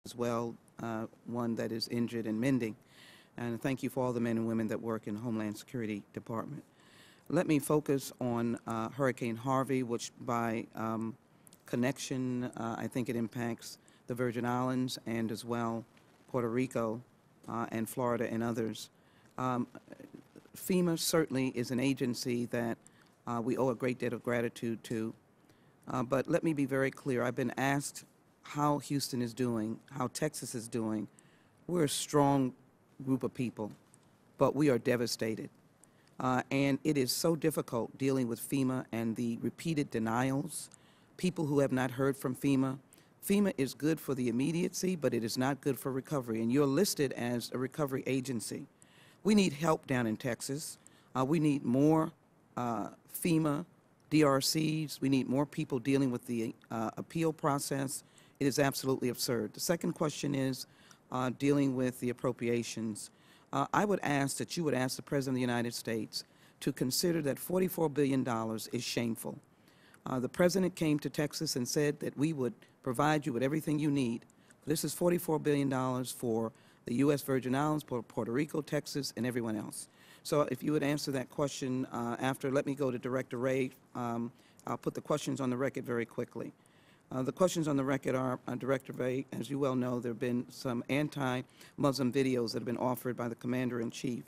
as well, one that is injured and mending. And thank you for all the men and women that work in the Homeland Security Department. Let me focus on Hurricane Harvey, which by connection, I think it impacts the Virgin Islands and as well Puerto Rico and Florida and others. FEMA certainly is an agency that we owe a great debt of gratitude to. But let me be very clear. I've been asked how Houston is doing, how Texas is doing. We're a strong group of people, but we are devastated. And it is so difficult dealing with FEMA and the repeated denials, people who have not heard from FEMA. FEMA is good for the immediacy, but it is not good for recovery. And you're listed as a recovery agency. We need help down in Texas. We need more FEMA DRCs. We need more people dealing with the appeal process. It is absolutely absurd. The second question is dealing with the appropriations. I would ask that you would ask the President of the United States to consider that $44 billion is shameful. The President came to Texas and said that we would provide you with everything you need. This is $44 billion for the U.S. Virgin Islands, Puerto Rico, Texas, and everyone else. So if you would answer that question after, let me go to Director Wray. I'll put the questions on the record very quickly. The questions on the record are, Director Wray, as you well know, there have been some anti-Muslim videos that have been offered by the Commander-in-Chief.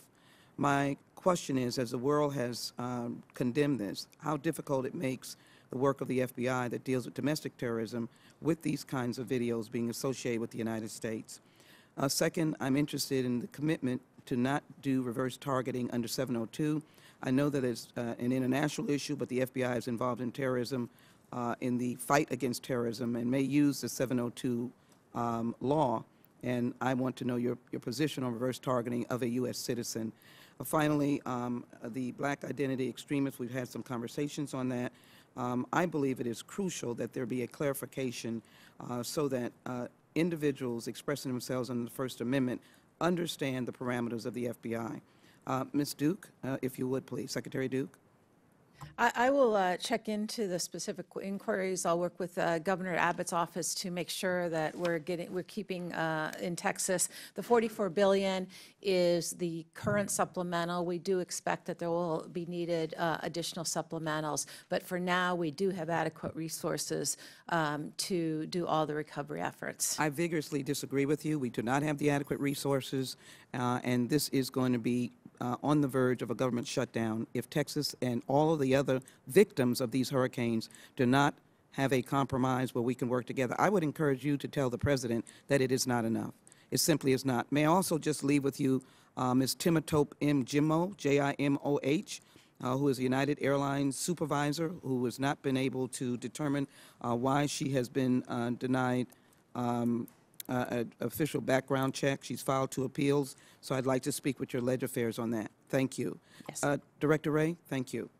My question is, as the world has condemned this, how difficult it makes the work of the FBI that deals with domestic terrorism with these kinds of videos being associated with the United States. Second, I'm interested in the commitment to not do reverse targeting under 702. I know that it's an international issue, but the FBI is involved in terrorism, in the fight against terrorism, and may use the 702 law, and I want to know your position on reverse targeting of a U.S. citizen. Finally, the black identity extremists, we've had some conversations on that. I believe it is crucial that there be a clarification so that individuals expressing themselves under the First Amendment understand the parameters of the FBI. Ms. Duke, if you would, please. Secretary Duke. I will check into the specific inquiries. I'll work with Governor Abbott's office to make sure that we're keeping in Texas. The $44 billion is the current supplemental. We do expect that there will be needed additional supplementals, but for now we do have adequate resources to do all the recovery efforts. I vigorously disagree with you. We do not have the adequate resources, and this is going to be on the verge of a government shutdown if Texas and all of the other victims of these hurricanes do not have a compromise where we can work together. I would encourage you to tell the President that it is not enough. It simply is not. May I also just leave with you Ms. Timotop M. Jimoh, J-I-M-O-H, who is a United Airlines supervisor who has not been able to determine why she has been denied an official background check. She's filed 2 appeals, so I'd like to speak with your ledge affairs on that. Thank you. Yes. Director Wray, thank you.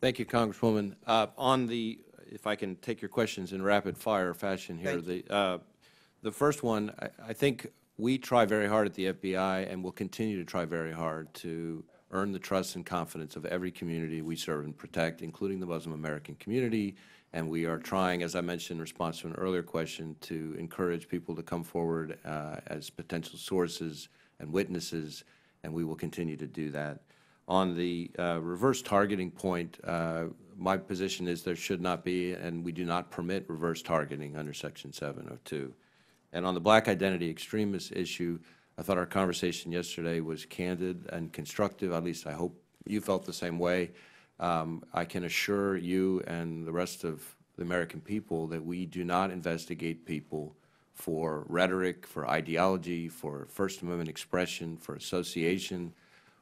Thank you, Congresswoman. On the, if I can take your questions in rapid fire fashion here, the first one, I think we try very hard at the FBI and will continue to try very hard to earn the trust and confidence of every community we serve and protect, including the Muslim American community. And we are trying, as I mentioned in response to an earlier question, to encourage people to come forward as potential sources and witnesses, and we will continue to do that. On the reverse targeting point, my position is there should not be, and we do not permit reverse targeting under Section 702. And on the black identity extremist issue, I thought our conversation yesterday was candid and constructive. At least I hope you felt the same way. I can assure you and the rest of the American people that we do not investigate people for rhetoric, for ideology, for First Amendment expression, for association.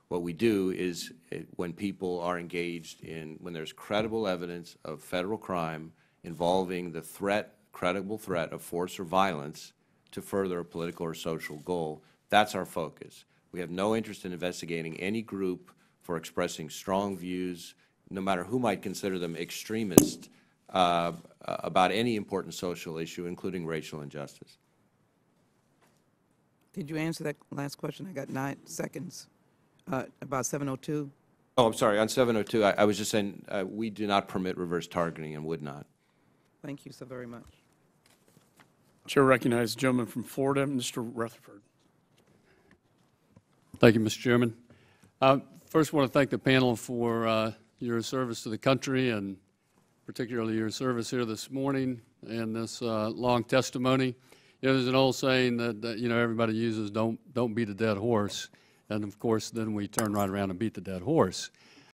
What we do is when people are engaged in, when there's credible evidence of federal crime involving the threat, credible threat of force or violence to further a political or social goal, that's our focus. We have no interest in investigating any group for expressing strong views, no matter who might consider them extremist, about any important social issue, including racial injustice. Did you answer that last question? I got 9 seconds. About 702? Oh, I'm sorry. On 702, I was just saying we do not permit reverse targeting and would not. Thank you so very much. Chair recognizes the gentleman from Florida, Mr. Rutherford. Thank you, Mr. Chairman. First, I want to thank the panel for your service to the country, and particularly your service here this morning and this long testimony. You know, there's an old saying that you know, everybody uses, don't beat a dead horse. And of course, then we turn right around and beat the dead horse.